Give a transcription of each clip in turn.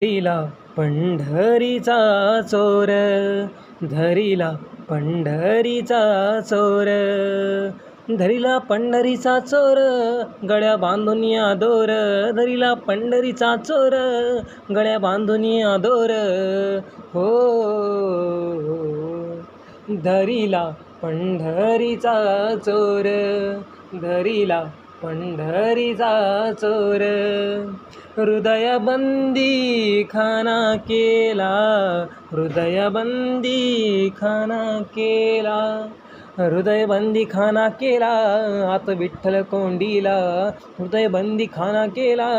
धरिला पंढरीचा चोर, धरिला पंढरीचा चोर, धरिला पंढरीचा चोर, गळ्या बांधून या दोर, धरिला पंढरीचा चोर, गळ्या बांधून या दोर, हो धरिला पंढरीचा चोर, धरिला पंढरीचा चोर, हृदयबंदी खाना केला, हृदयबंदी खाना केला, हृदयबंदी खाना केला, आत विठ्ठल कोंडीला, हृदयबंदी खाना केला,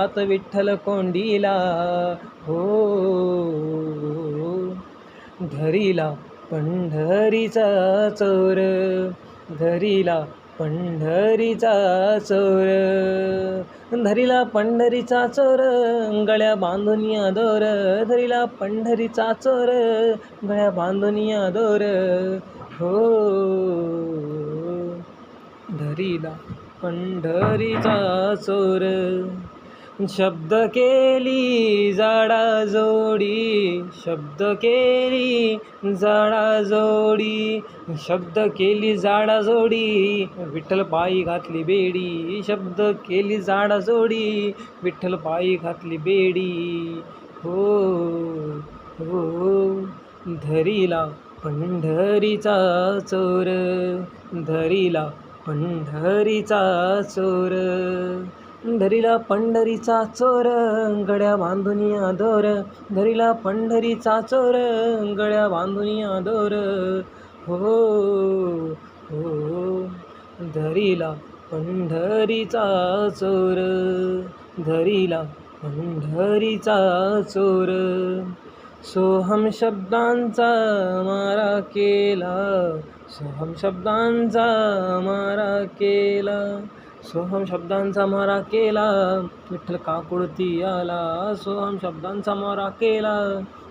आत विठ्ठल कोंडीला, हो धरिला पंढरीचा चोर, धरिला पंढरीचा चोर, धरिला पंढरीचा चोर, गळ्या बांधून या दोर, धरिला पंढरीचा चोर, गळ्या बांधून या दोर, हो धरिला पंढरीचा चोर, शब्द केली जाडा जोडी, शब्द केली जाडा जोडी, शब्द केली जाडा जोडी, विठ्ठल पायी घातली बेडी, शब्द केली जाडा जोडी, विठ्ठल पायी घातली बेडी, हो हो धरिला पंढरीचा चोर, धरिला पंढरीचा चोर, धरिला पंढरीचा चोर, गळ्या बांधून या दोर, धरिला पंढरीचा चोर, गळ्या बांधून या दोर, हो हो धरिला पंढरीचा चोर, धरिला पंढरीचा चोर, सोहम शब्दांचा मारा केला, सोहम शब्दांचा मारा केला, सोहम शब्दांचा मारा केला, विठ्ठल काकुळती आला, सोहम शब्दांचा मारा केला,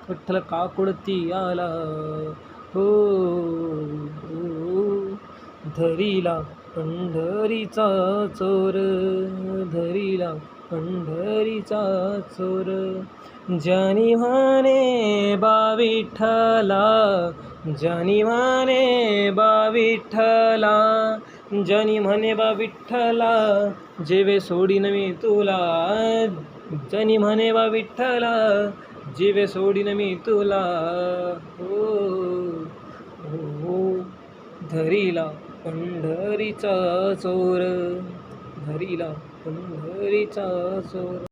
विठ्ठल काकुळती आला, हो धरिला पंढरीचा चोर, धरिला पंढरीचा चोर, ज्यानी म्हणे बा विठ्ठला, ज्यानी म्हणे बा विठ्ठला, ज्यानी म्हणे बा विठ्ठला, जेवे सोडीन मी तुला, ज्यानी म्हणे बा विठ्ठला, जेवे सोडीन मी तुला, हो हो धरिला पंढरीचा चोर, धरिला पंढरीचा चोर.